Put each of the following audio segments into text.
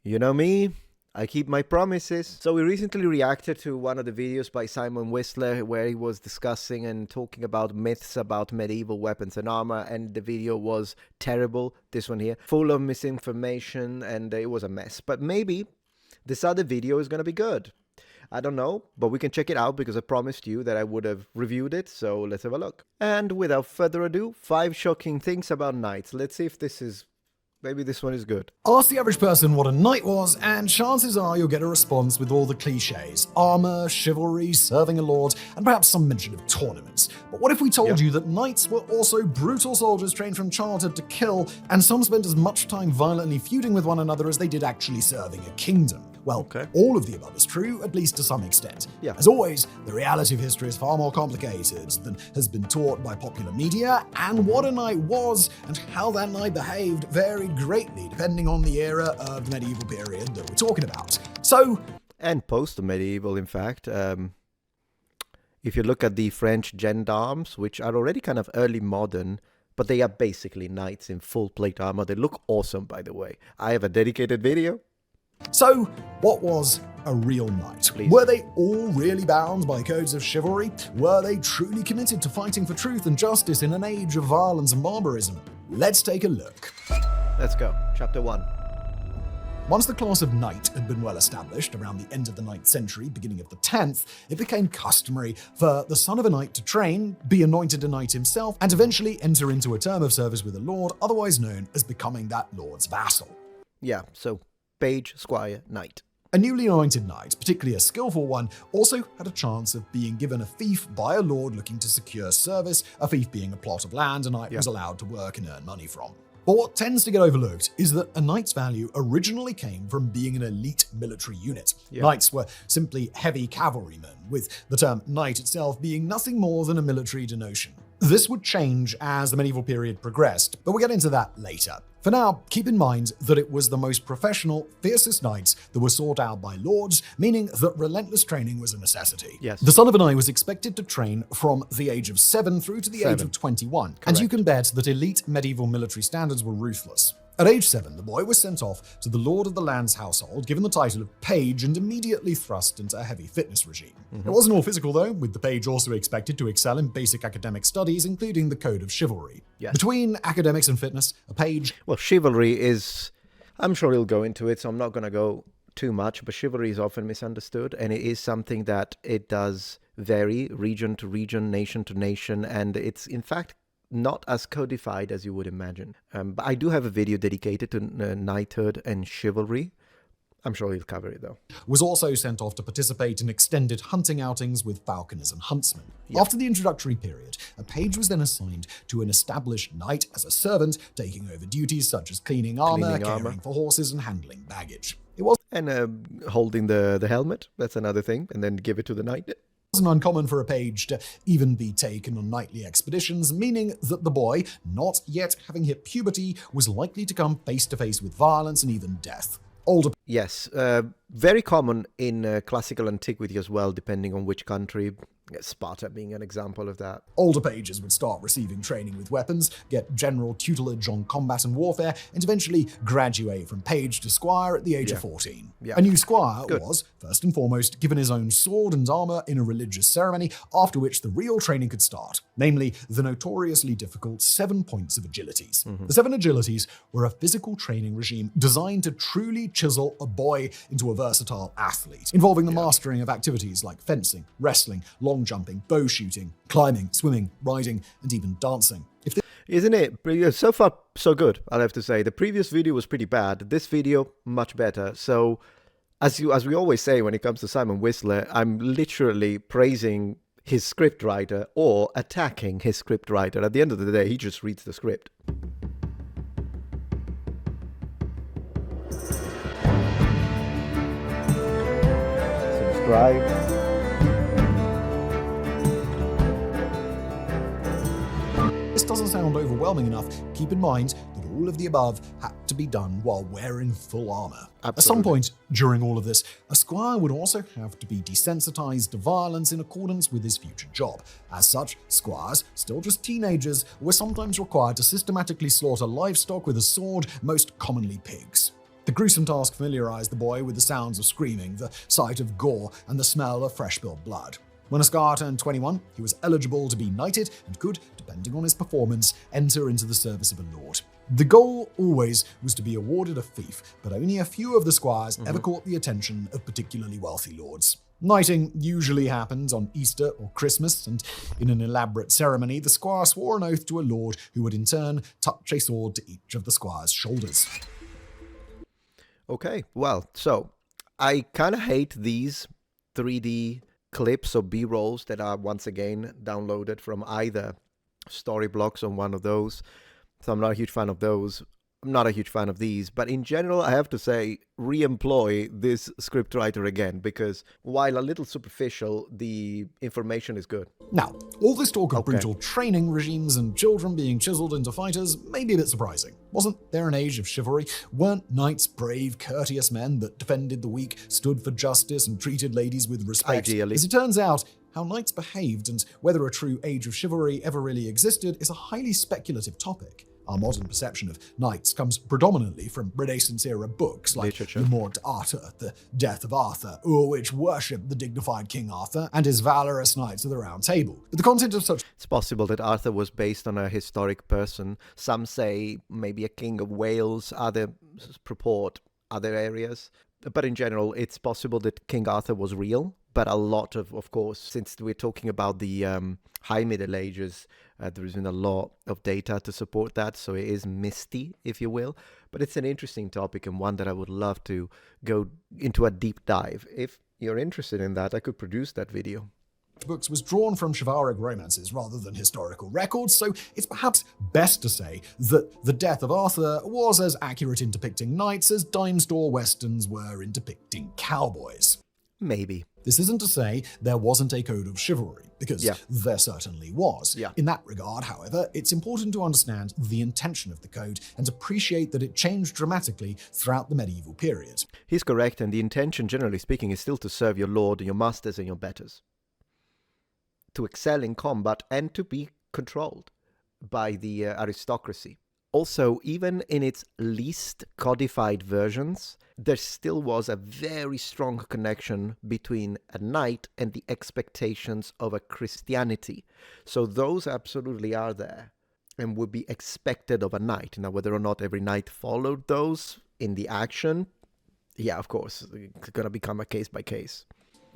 You know me, I keep my promises. So we recently reacted to one of the videos by Simon Whistler where he was discussing and talking about myths about medieval weapons and armor, and the video was terrible, this one here, full of misinformation, and it was a mess. But maybe this other video is gonna be good. I don't know, but we can check it out because I promised you that I would have reviewed it, so let's have a look. And without further ado, 5 shocking things about knights. Let's see if this is... maybe this one is good. Ask the average person what a knight was, and chances are you'll get a response with all the cliches. Armor, chivalry, serving a lord, and perhaps some mention of tournaments. But what if we told you that knights were also brutal soldiers trained from childhood to kill, and some spent as much time violently feuding with one another as they did actually serving a kingdom? Well, all of the above is true, at least to some extent. As always, the reality of history is far more complicated than has been taught by popular media, and what a knight was and how that knight behaved varied greatly depending on the era of the medieval period that we're talking about. So, and post-medieval, in fact, if you look at the French gendarmes, which are already kind of early modern, but they are basically knights in full plate armor. They look awesome, by the way. I have a dedicated video. So, what was a real knight? Please. Were they all really bound by codes of chivalry? Were they truly committed to fighting for truth and justice in an age of violence and barbarism? Let's take a look. Let's go. Chapter 1. Once the class of knight had been well established around the end of the 9th century, beginning of the 10th, it became customary for the son of a knight to train, be anointed a knight himself, and eventually enter into a term of service with a lord, otherwise known as becoming that lord's vassal. Yeah, so page, squire, knight. A newly anointed knight, particularly a skillful one, also had a chance of being given a fief by a lord looking to secure service, a fief being a plot of land a knight was allowed to work and earn money from. But what tends to get overlooked is that a knight's value originally came from being an elite military unit. Knights were simply heavy cavalrymen, with the term knight itself being nothing more than a military denotion. This would change as the medieval period progressed, but we'll get into that later. For now, keep in mind that it was the most professional, fiercest knights that were sought out by lords, meaning that relentless training was a necessity. The son of a knight was expected to train from the age of 7 through to the age of 21, and you can bet that elite medieval military standards were ruthless. At age 7, the boy was sent off to the lord of the land's household, given the title of page, and immediately thrust into a heavy fitness regime. It wasn't all physical though, with the page also expected to excel in basic academic studies, including the code of chivalry. Between academics and fitness, a page... Well, chivalry is... I'm sure he'll go into it, so I'm not going to go too much, but chivalry is often misunderstood, and it is something that it does vary region to region, nation to nation, and it's in fact not as codified as you would imagine. But I do have a video dedicated to knighthood and chivalry. I'm sure he'll cover it though. Was also sent off to participate in extended hunting outings with falconers and huntsmen. After the introductory period, a page was then assigned to an established knight as a servant, taking over duties such as cleaning armor, caring for horses, and handling baggage. It was holding the helmet, that's another thing, and then give it to the knight. Wasn't uncommon for a page to even be taken on knightly expeditions, meaning that the boy, not yet having hit puberty, was likely to come face to face with violence and even death. Yes, very common in classical antiquity as well, depending on which country. Sparta being an example of that. Older pages would start receiving training with weapons, get general tutelage on combat and warfare, and eventually graduate from page to squire at the age of 14. A new squire was, first and foremost, given his own sword and armor in a religious ceremony, after which the real training could start, namely the notoriously difficult 7 points of agilities. The 7 agilities were a physical training regime designed to truly chisel a boy into a versatile athlete, involving the mastering of activities like fencing, wrestling, long jumping, bow shooting, climbing, swimming, riding, and even dancing. Isn't it? So far, so good, I'll have to say. The previous video was pretty bad. This video, much better. So, as we always say when it comes to Simon Whistler, I'm literally praising his scriptwriter or attacking his scriptwriter. At the end of the day, he just reads the script. Subscribe. This doesn't sound overwhelming enough. Keep in mind that all of the above had to be done while wearing full armor. At some point during all of this, a squire would also have to be desensitized to violence in accordance with his future job. As such, squires, still just teenagers, were sometimes required to systematically slaughter livestock with a sword, most commonly pigs. The gruesome task familiarized the boy with the sounds of screaming, the sight of gore, and the smell of fresh-spilled blood. When Ascar turned 21, he was eligible to be knighted and could, depending on his performance, enter into the service of a lord. The goal always was to be awarded a fief, but only a few of the squires ever caught the attention of particularly wealthy lords. Knighting usually happened on Easter or Christmas, and in an elaborate ceremony, the squire swore an oath to a lord who would in turn touch a sword to each of the squire's shoulders. Okay, well, so I kind of hate these 3D clips or B-rolls that are once again downloaded from either Storyblocks on one of those. So I'm not a huge fan of those. I'm not a huge fan of these, but in general, I have to say, re-employ this scriptwriter again, because while a little superficial, the information is good. Now, all this talk of brutal training regimes and children being chiseled into fighters may be a bit surprising. Wasn't there an age of chivalry? Weren't knights brave, courteous men that defended the weak, stood for justice, and treated ladies with respect? Ideally. As it turns out, how knights behaved and whether a true age of chivalry ever really existed is a highly speculative topic. Our modern perception of knights comes predominantly from Renaissance-era books like literature. Le Morte d'Arthur, The Death of Arthur, which worship the dignified King Arthur and his valorous knights of the Round Table. But the content of such... It's possible that Arthur was based on a historic person. Some say maybe a king of Wales, others purport other areas. But in general, it's possible that King Arthur was real. But a lot of course, since we're talking about the High Middle Ages, there has been a lot of data to support that, so it is misty, if you will. But it's an interesting topic and one that I would love to go into a deep dive. If you're interested in that, I could produce that video. Books was drawn from chivalric romances rather than historical records, so it's perhaps best to say that The Death of Arthur was as accurate in depicting knights as dime store westerns were in depicting cowboys. Maybe. This isn't to say there wasn't a code of chivalry, because there certainly was. In that regard, however, it's important to understand the intention of the code and appreciate that it changed dramatically throughout the medieval period. He's correct, and the intention, generally speaking, is still to serve your lord and your masters and your betters. To excel in combat and to be controlled by the aristocracy. Also, even in its least codified versions, there still was a very strong connection between a knight and the expectations of a Christianity. So those absolutely are there and would be expected of a knight. Now, whether or not every knight followed those in the action, yeah, of course, it's going to become a case by case.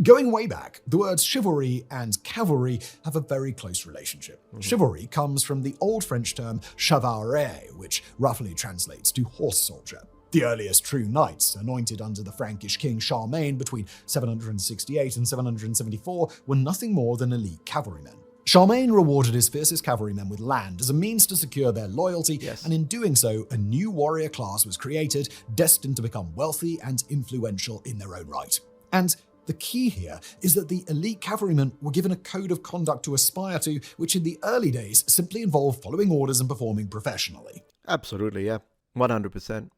Going way back, the words chivalry and cavalry have a very close relationship. Chivalry comes from the Old French term chevalier, which roughly translates to horse soldier. The earliest true knights, anointed under the Frankish king Charlemagne between 768 and 774, were nothing more than elite cavalrymen. Charlemagne rewarded his fiercest cavalrymen with land as a means to secure their loyalty, and in doing so, a new warrior class was created, destined to become wealthy and influential in their own right. And the key here is that the elite cavalrymen were given a code of conduct to aspire to, which in the early days simply involved following orders and performing professionally. Absolutely, yeah. 100%.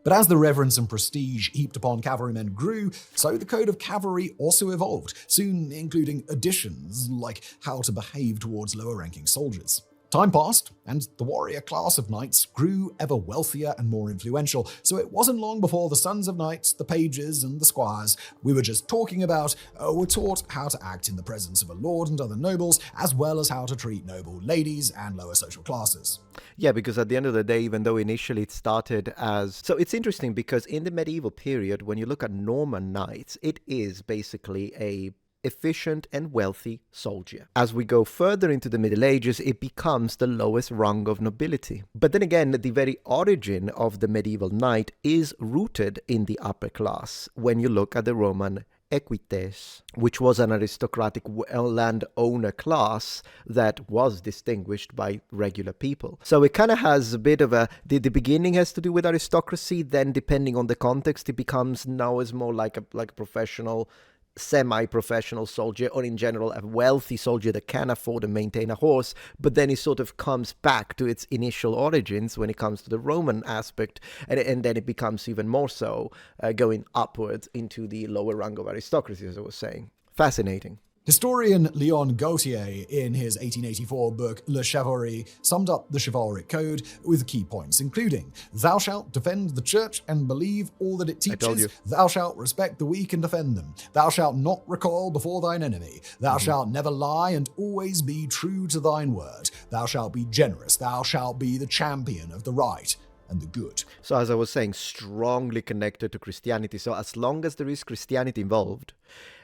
But as the reverence and prestige heaped upon cavalrymen grew, so the code of cavalry also evolved, soon including additions like how to behave towards lower-ranking soldiers. Time passed, and the warrior class of knights grew ever wealthier and more influential, so it wasn't long before the sons of knights, the pages, and the squires we were just talking about were taught how to act in the presence of a lord and other nobles, as well as how to treat noble ladies and lower social classes. Yeah, because at the end of the day, even though initially it started as... So it's interesting because in the medieval period, when you look at Norman knights, it is basically a efficient and wealthy soldier. As we go further into the Middle Ages, it becomes the lowest rung of nobility. But then again, the very origin of the medieval knight is rooted in the upper class when you look at the Roman equites, which was an aristocratic landowner class that was distinguished by regular people. So it kind of has a bit of a... The beginning has to do with aristocracy, then depending on the context, it becomes now is more like a professional, semi-professional soldier, or in general a wealthy soldier that can afford and maintain a horse, but then it sort of comes back to its initial origins when it comes to the Roman aspect, and then it becomes even more so going upwards into the lower rung of aristocracy, as I was saying. Fascinating. Historian Léon Gautier, in his 1884 book Le Chivalry, summed up the chivalric code with key points, including: thou shalt defend the church and believe all that it teaches, thou shalt respect the weak and defend them, thou shalt not recoil before thine enemy, thou shalt never lie and always be true to thine word, thou shalt be generous, thou shalt be the champion of the right and the good. So as I was saying, strongly connected to Christianity. So as long as there is Christianity involved,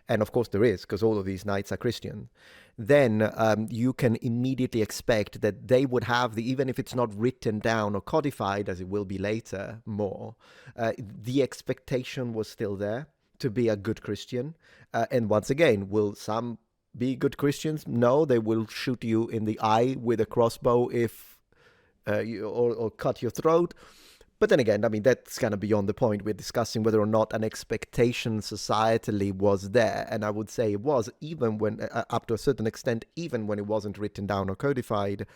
and of course there is, because all of these knights are Christian, then you can immediately expect that they would have, even if it's not written down or codified, as it will be later more, the expectation was still there to be a good Christian. And once again, will some be good Christians? No, they will shoot you in the eye with a crossbow if or cut your throat. But then again, I mean, that's kind of beyond the point. We're discussing whether or not an expectation societally was there. And I would say it was, even when, up to a certain extent, even when it wasn't written down or codified,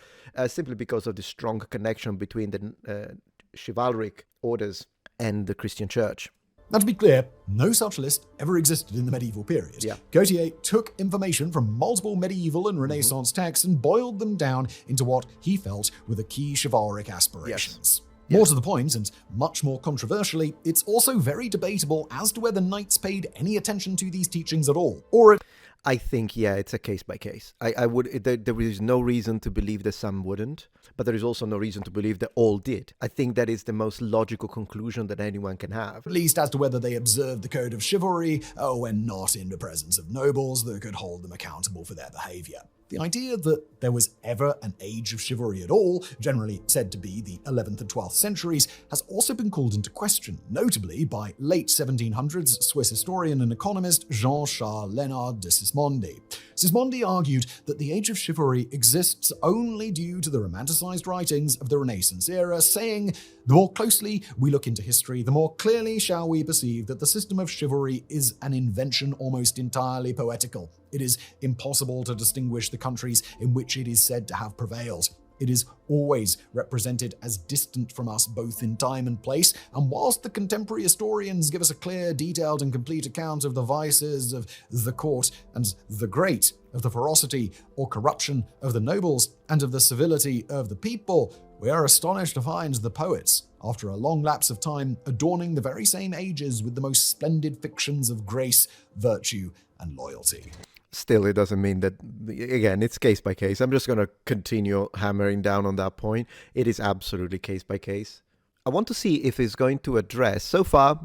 simply because of the strong connection between the chivalric orders and the Christian church. Now, to be clear, no such list ever existed in the medieval period. Gautier took information from multiple medieval and Renaissance texts and boiled them down into what he felt were the key chivalric aspirations. More to the point, and much more controversially, it's also very debatable as to whether knights paid any attention to these teachings at all, or I think, it's a case by case. There is no reason to believe that some wouldn't, but there is also no reason to believe that all did. I think that is the most logical conclusion that anyone can have. At least as to whether they observed the code of chivalry, when not in the presence of nobles that could hold them accountable for their behavior. The idea that there was ever an age of chivalry at all, generally said to be the 11th and 12th centuries, has also been called into question, notably by late 1700s Swiss historian and economist Jean-Charles Léonard de Sismondi. Sismondi argued that the age of chivalry exists only due to the romanticized writings of the Renaissance era, saying, "The more closely we look into history, the more clearly shall we perceive that the system of chivalry is an invention almost entirely poetical. It is impossible to distinguish the countries in which it is said to have prevailed. It is always represented as distant from us both in time and place, and whilst the contemporary historians give us a clear, detailed, and complete account of the vices of the court and the great, of the ferocity or corruption of the nobles, and of the civility of the people, we are astonished to find the poets, after a long lapse of time, adorning the very same ages with the most splendid fictions of grace, virtue, and loyalty." Still, it doesn't mean that, again, it's case by case. I'm just going to continue hammering down on that point. It is absolutely case by case. I want to see if he's going to address, so far,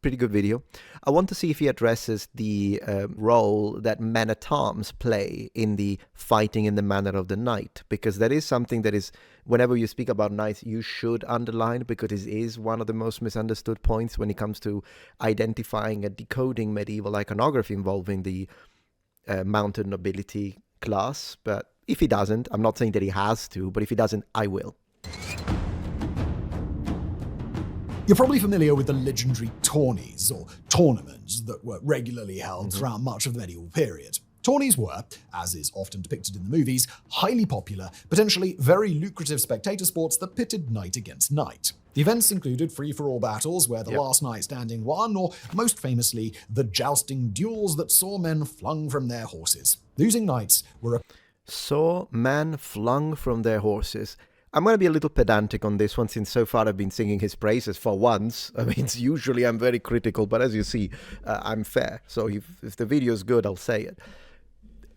pretty good video. I want to see if he addresses the role that men-at-arms play in the fighting in the manner of the knight, because that is something that is, whenever you speak about knights, you should underline, because it is one of the most misunderstood points when it comes to identifying and decoding medieval iconography involving the mounted nobility class. But if he doesn't, I'm not saying that he has to, but if he doesn't, I will. You're probably familiar with the legendary tourneys, or tournaments, that were regularly held throughout much of the medieval period. Tourneys were, as is often depicted in the movies, highly popular, potentially very lucrative spectator sports that pitted knight against knight. The events included free-for-all battles where the last knight standing won, or most famously, the jousting duels that saw men flung from their horses. Losing knights were saw men flung from their horses. I'm going to be a little pedantic on this one, since so far I've been singing his praises for once. I mean, usually I'm very critical, but as you see, I'm fair. So if the video is good, I'll say it.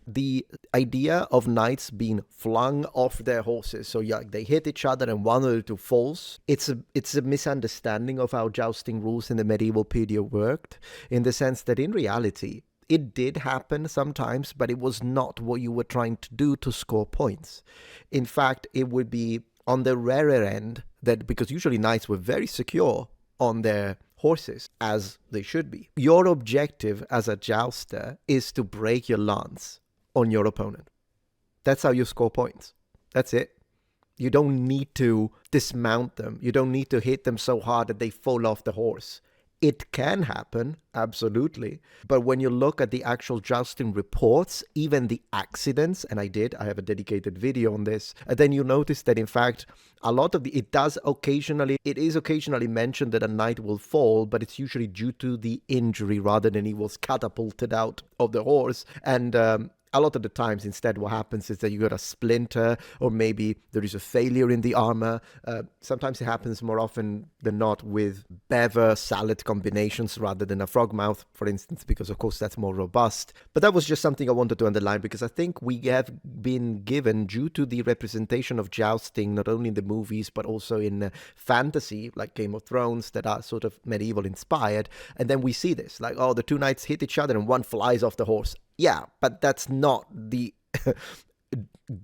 The idea of knights being flung off their horses, so they hit each other and one or two falls, it's a misunderstanding of how jousting rules in the medieval period worked, in the sense that in reality, it did happen sometimes, but it was not what you were trying to do to score points. In fact, it would be on the rarer end, that because usually knights were very secure on their horses, as they should be. Your objective as a jouster is to break your lance on your opponent. That's how you score points. That's it. You don't need to dismount them. You don't need to hit them so hard that they fall off the horse. It can happen, absolutely. But when you look at the actual jousting reports, even the accidents, and I have a dedicated video on this, then you notice that in fact, a lot of it is occasionally mentioned that a knight will fall, but it's usually due to the injury rather than he was catapulted out of the horse. And a lot of the times, instead, what happens is that you got a splinter, or maybe there is a failure in the armor. Sometimes it happens more often than not with bever salad combinations rather than a frogmouth, for instance, because of course that's more robust. But that was just something I wanted to underline, because I think we have been given, due to the representation of jousting, not only in the movies, but also in fantasy, like Game of Thrones, that are sort of medieval inspired. And then we see this, like, oh, the two knights hit each other and one flies off the horse. Yeah, but that's not the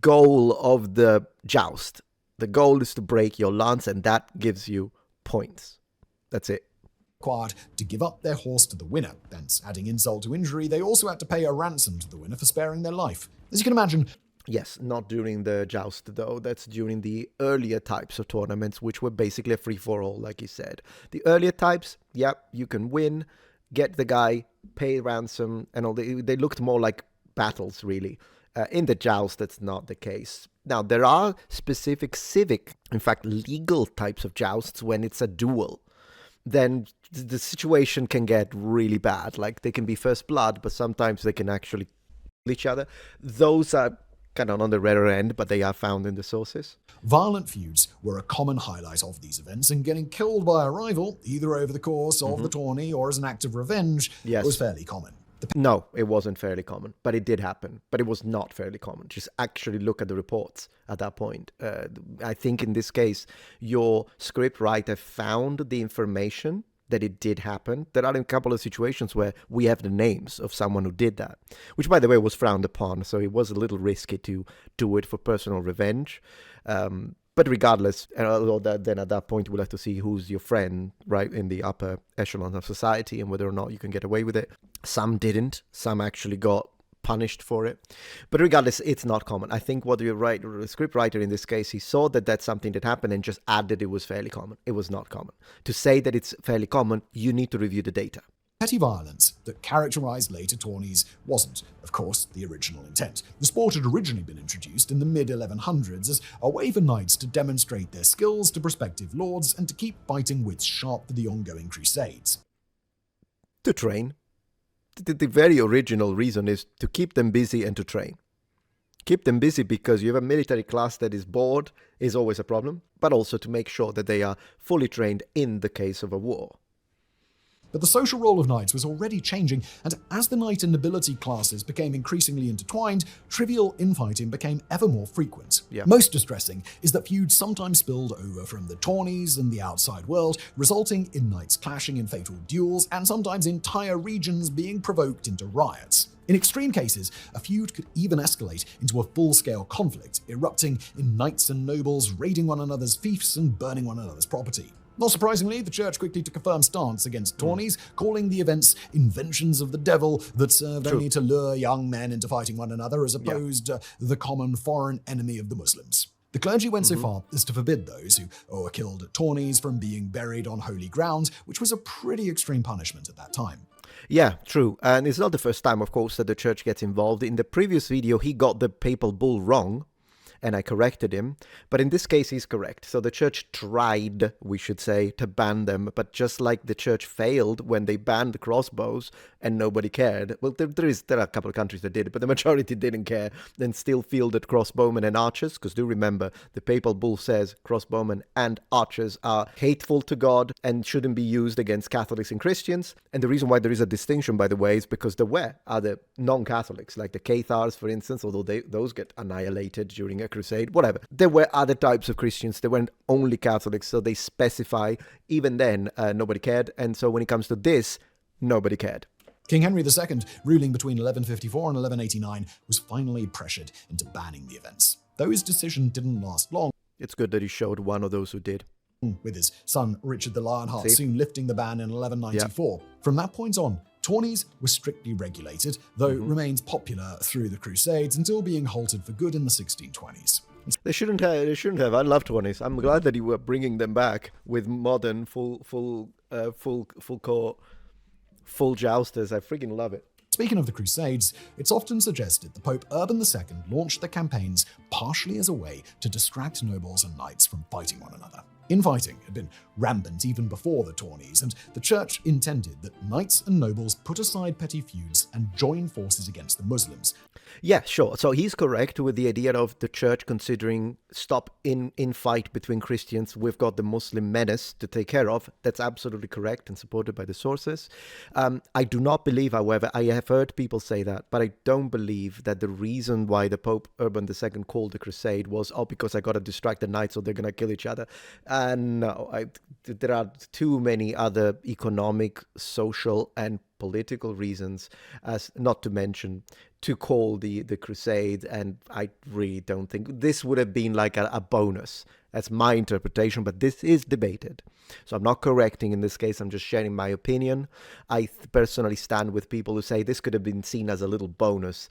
goal of the joust. The goal is to break your lance, and that gives you points. That's it. Required to give up their horse to the winner. Thence, adding insult to injury, they also had to pay a ransom to the winner for sparing their life. As you can imagine, yes, not during the joust, though. That's during the earlier types of tournaments, which were basically a free-for-all, like you said. The earlier types, yeah, you can win, get the guy, pay ransom, and all. They looked more like battles, really. In the joust, that's not the case. Now, there are specific civic, in fact, legal types of jousts when it's a duel. Then the situation can get really bad. Like, they can be first blood, but sometimes they can actually kill each other. Those are kind of on the rarer end, but they are found in the sources. Violent feuds were a common highlight of these events, and getting killed by a rival, either over the course of the tourney or as an act of revenge, was fairly common. No, it wasn't fairly common, but it did happen. But it was not fairly common. Just actually look at the reports at that point. I think in this case, your script writer found the information that it did happen. There are a couple of situations where we have the names of someone who did that, which, by the way, was frowned upon. So it was a little risky to do it for personal revenge. But regardless, then at that point, we'll have to see who's your friend, right, in the upper echelon of society, and whether or not you can get away with it. Some didn't. Some actually got punished for it. But regardless, it's not common. I think what the script writer in this case, he saw that that's something that happened and just added it was fairly common. It was not common. To say that it's fairly common, you need to review the data. Petty violence that characterized later tourneys wasn't, of course, the original intent. The sport had originally been introduced in the mid-1100s as a way for knights to demonstrate their skills to prospective lords and to keep fighting wits sharp for the ongoing crusades. To train. The very original reason is to keep them busy and to train. Keep them busy because you have a military class that is bored is always a problem, but also to make sure that they are fully trained in the case of a war. But the social role of knights was already changing, and as the knight and nobility classes became increasingly intertwined, trivial infighting became ever more frequent. Yeah. Most distressing is that feuds sometimes spilled over from the tourneys and the outside world, resulting in knights clashing in fatal duels, and sometimes entire regions being provoked into riots. In extreme cases, a feud could even escalate into a full-scale conflict, erupting in knights and nobles raiding one another's fiefs and burning one another's property. Not surprisingly, the church quickly took a firm stance against tourneys, calling the events inventions of the devil that served only to lure young men into fighting one another as opposed to the common foreign enemy of the Muslims. The clergy went so far as to forbid those who were killed at tourneys from being buried on holy ground, which was a pretty extreme punishment at that time. Yeah, true. And it's not the first time, of course, that the church gets involved. In the previous video, he got the papal bull wrong, and I corrected him. But in this case, he's correct. So the church tried, we should say, to ban them. But just like the church failed when they banned crossbows and nobody cared. Well, there are a couple of countries that did, but the majority didn't care. Then still fielded crossbowmen and archers. Because do remember, the papal bull says crossbowmen and archers are hateful to God and shouldn't be used against Catholics and Christians. And the reason why there is a distinction, by the way, is because where are the non-Catholics, like the Cathars, for instance, although those get annihilated during a crusade, whatever. There were other types of Christians. There weren't only Catholics, so they specify. Even then, nobody cared. And so when it comes to this, nobody cared. King Henry II, ruling between 1154 and 1189, was finally pressured into banning the events. Though his decision didn't last long. It's good that he showed one of those who did. With his son Richard the Lionheart soon lifting the ban in 1194. Yep. From that point on, tourneys were strictly regulated, though remained popular through the Crusades until being halted for good in the 1620s. They shouldn't have. They shouldn't have. I love 20s. I'm glad that you were bringing them back with modern, full court, full jousters. I freaking love it. Speaking of the Crusades, it's often suggested that Pope Urban II launched the campaigns partially as a way to distract nobles and knights from fighting one another. Infighting had been rampant even before the tourneys, and the church intended that knights and nobles put aside petty feuds and join forces against the Muslims. Yeah, sure. So he's correct with the idea of the church considering stop in fight between Christians. We've got the Muslim menace to take care of. That's absolutely correct and supported by the sources. I do not believe, however, I have heard people say that, but I don't believe that the reason why the Pope Urban II called the crusade was, because I got to distract the knights or they're going to kill each other. No, there are too many other economic, social, and political reasons, as not to mention, to call the crusade, and I really don't think this would have been like a bonus. That's my interpretation, but this is debated. So I'm not correcting in this case, I'm just sharing my opinion. I personally stand with people who say this could have been seen as a little bonus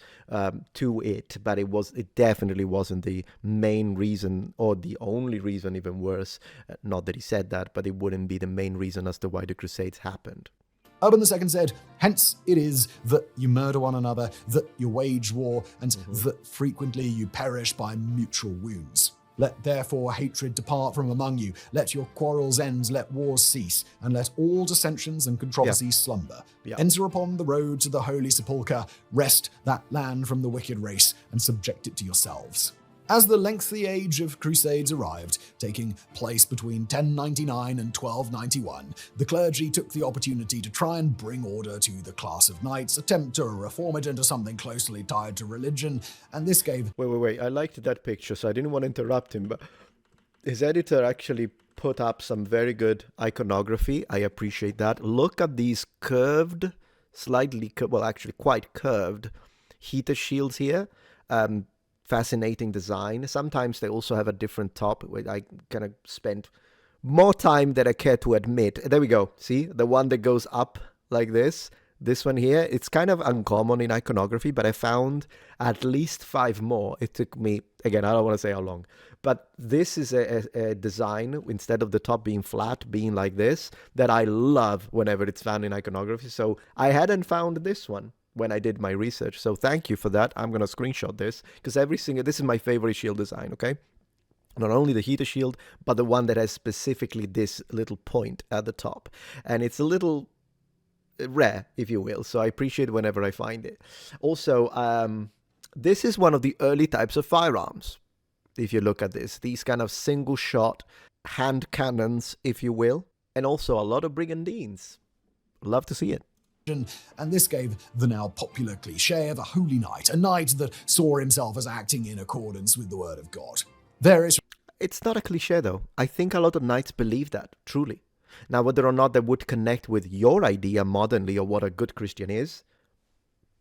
to it, but it definitely wasn't the main reason, or the only reason, even worse. Not that he said that, but it wouldn't be the main reason as to why the crusades happened. Urban II said, hence it is that you murder one another, that you wage war, and that frequently you perish by mutual wounds. Let therefore hatred depart from among you. Let your quarrels end, let wars cease, and let all dissensions and controversies slumber. Enter upon the road to the holy sepulchre, wrest that land from the wicked race, and subject it to yourselves. As the lengthy age of crusades arrived, taking place between 1099 and 1291, the clergy took the opportunity to try and bring order to the class of knights, attempt to reform it into something closely tied to religion, and this gave... Wait. I liked that picture, so I didn't want to interrupt him, but his editor actually put up some very good iconography. I appreciate that. Look at these curved, actually quite curved heater shields here. Fascinating design. Sometimes they also have a different top, where I kind of spent more time than I care to admit. There we go. See, the one that goes up like this. This one here, it's kind of uncommon in iconography, but I found at least 5 more. It took me, again, I don't want to say how long, but this is a design, instead of the top being flat, being like this, that I love whenever it's found in iconography. So I hadn't found this one when I did my research. So thank you for that. I'm going to screenshot this, because this is my favorite shield design, okay? Not only the heater shield, but the one that has specifically this little point at the top. And it's a little rare, if you will, so I appreciate whenever I find it. Also, this is one of the early types of firearms. If you look at this, these kind of single shot hand cannons, if you will, and also a lot of brigandines. Love to see it. And this gave the now popular cliche of a holy knight, a knight that saw himself as acting in accordance with the word of God. It's not a cliche, though. I think a lot of knights believe that, truly. Now, whether or not that would connect with your idea modernly of what a good Christian is,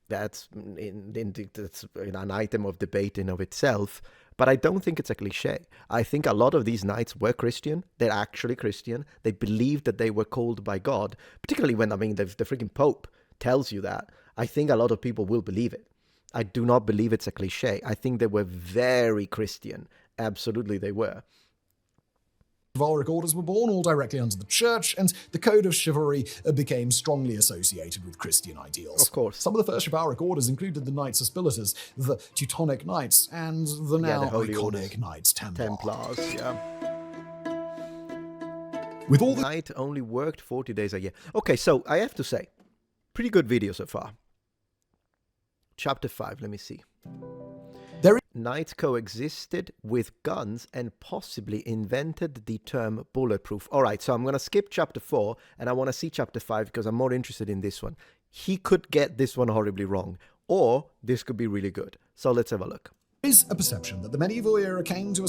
that's an item of debate in of itself. But I don't think it's a cliche. I think a lot of these knights were Christian. They're actually Christian. They believed that they were called by God, particularly when, the freaking Pope tells you that. I think a lot of people will believe it. I do not believe it's a cliche. I think they were very Christian. Absolutely, they were. Chivalric orders were born, all directly under the church, and the code of chivalry became strongly associated with Christian ideals. Of course. Some of the first chivalric orders included the Knights Hospitalitors, the Teutonic Knights, and the now iconic Knights Templars, yeah. With all the Knight only worked 40 days a year. Okay, so I have to say, pretty good video so far. Chapter 5, let me see. Knights coexisted with guns and possibly invented the term bulletproof. All right, so I'm going to skip chapter 4 and I want to see chapter 5 because I'm more interested in this one. He could get this one horribly wrong, or this could be really good. So let's have a look. There is a perception that the medieval era came to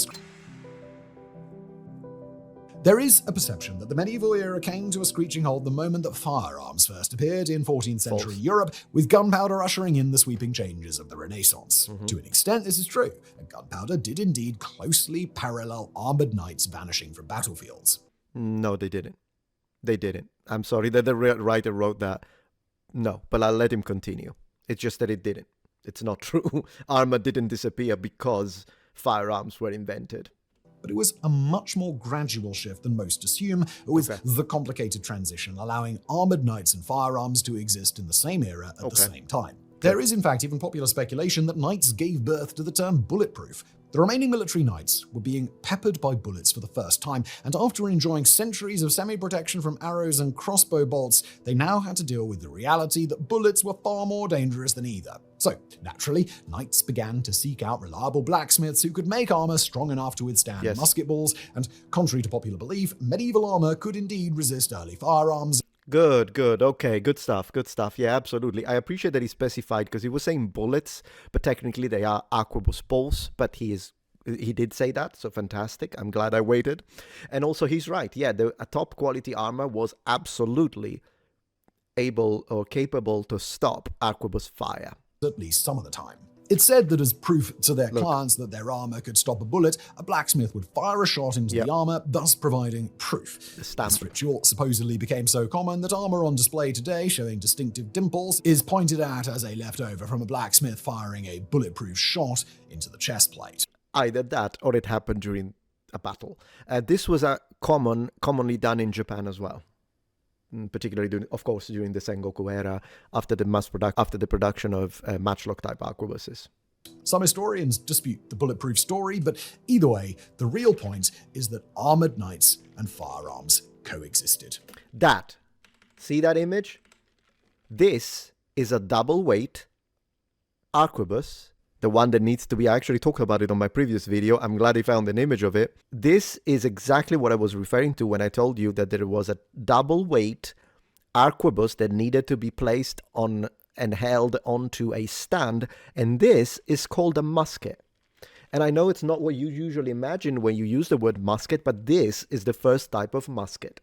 a screeching halt the moment that firearms first appeared in 14th century Europe, with gunpowder ushering in the sweeping changes of the Renaissance. To an extent, this is true, and gunpowder did indeed closely parallel armored knights vanishing from battlefields. No, they didn't. They didn't. I'm sorry that the writer wrote that. No, but I'll let him continue. It's just that it didn't. It's not true. Armor didn't disappear because firearms were invented. But it was a much more gradual shift than most assume, with Okay. the complicated transition allowing armored knights and firearms to exist in the same era at the same time. There is in fact even popular speculation that knights gave birth to the term bulletproof. The remaining military knights were being peppered by bullets for the first time, and after enjoying centuries of semi-protection from arrows and crossbow bolts, they now had to deal with the reality that bullets were far more dangerous than either. So, naturally, knights began to seek out reliable blacksmiths who could make armor strong enough to withstand musket balls, and contrary to popular belief, medieval armor could indeed resist early firearms. Good. Okay, good stuff. Yeah, absolutely. I appreciate that he specified, because he was saying bullets, but technically they are arquebus balls, but he did say that, so fantastic. I'm glad I waited. And also he's right. Yeah, a top quality armor was absolutely able or capable to stop arquebus fire. At least some of the time. It's said that as proof to their clients that their armor could stop a bullet, a blacksmith would fire a shot into the armor, thus providing proof. This ritual supposedly became so common that armor on display today, showing distinctive dimples, is pointed at as a leftover from a blacksmith firing a bulletproof shot into the chest plate. Either that, or it happened during a battle. This was commonly done in Japan as well. Particularly, during the Sengoku era, after the production of matchlock-type arquebuses. Some historians dispute the bulletproof story, but either way, the real point is that armored knights and firearms coexisted. See that image? This is a double-weight arquebus, the one that needs to be. I actually talked about it on my previous video. I'm glad I found an image of it. This is exactly what I was referring to when I told you that there was a double weight arquebus that needed to be placed on and held onto a stand, and this is called a musket. And I know it's not what you usually imagine when you use the word musket, but this is the first type of musket.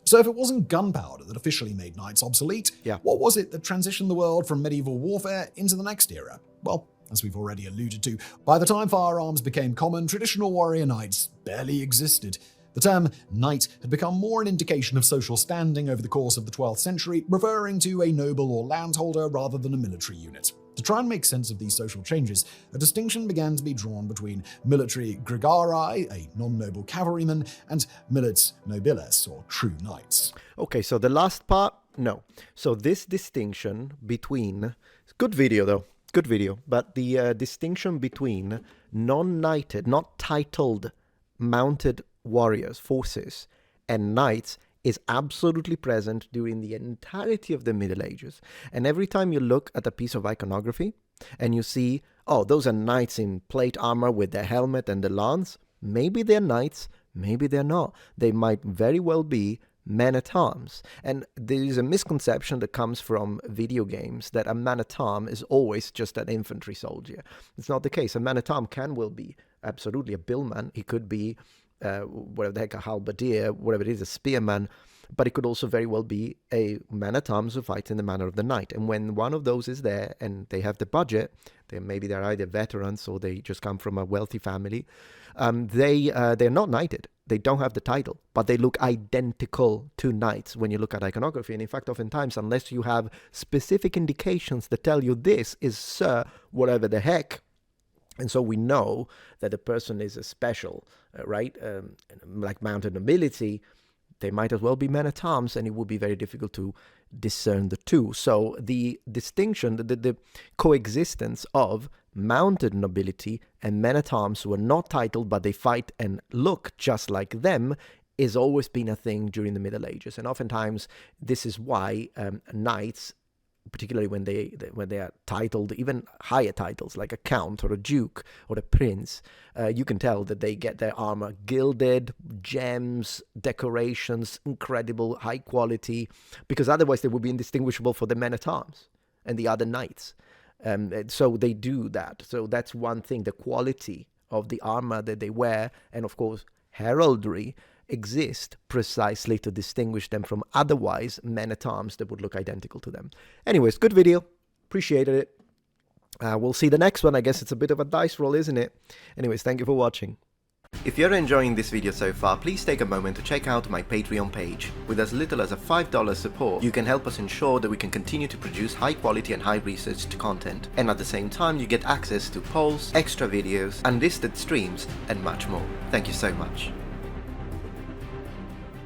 So if it wasn't gunpowder that officially made knights obsolete, what was it that transitioned the world from medieval warfare into the next era? Well, as we've already alluded to, by the time firearms became common, traditional warrior knights barely existed. The term knight had become more an indication of social standing over the course of the 12th century, referring to a noble or landholder rather than a military unit. To try and make sense of these social changes, a distinction began to be drawn between military gregari, a non-noble cavalryman, and milits nobiles, or true knights. Okay, so the last part, no. So this distinction between, good video, but the distinction between non-knighted, not titled mounted warriors, forces, and knights is absolutely present during the entirety of the Middle Ages. And every time you look at a piece of iconography and you see, oh, those are knights in plate armor with their helmet and the lance, maybe they're knights, maybe they're not. They might very well be men-at-arms. And there is a misconception that comes from video games that a man-at-arm is always just an infantry soldier. It's not the case. A man-at-arm can well be absolutely a billman. He could be whatever the heck, a halberdier, whatever it is, a spearman, but it could also very well be a man-at-arms who fights in the manner of the knight. And when one of those is there and they have the budget, maybe they're either veterans or they just come from a wealthy family, they're not knighted. They don't have the title, but they look identical to knights when you look at iconography. And in fact, oftentimes, unless you have specific indications that tell you this is Sir whatever the heck, and so we know that the person is a special, right? Like mounted nobility, they might as well be men-at-arms, and it would be very difficult to discern the two. So the distinction, the coexistence of mounted nobility and men-at-arms who are not titled, but they fight and look just like them, is always been a thing during the Middle Ages. And oftentimes, this is why knights, particularly when they are titled, even higher titles like a count or a duke or a prince, you can tell that they get their armor gilded, gems, decorations, incredible high quality, because otherwise they would be indistinguishable for the men-at-arms and the other knights. So they do that. So that's one thing, the quality of the armor that they wear, and of course heraldry exist precisely to distinguish them from otherwise men-at-arms that would look identical to them. Anyways, good video. Appreciated it. We'll see the next one. I guess it's a bit of a dice roll, isn't it? Anyways, thank you for watching. If you're enjoying this video so far, please take a moment to check out my Patreon page. With as little as a $5 support, you can help us ensure that we can continue to produce high quality and high researched content. And at the same time, you get access to polls, extra videos, unlisted streams, and much more. Thank you so much.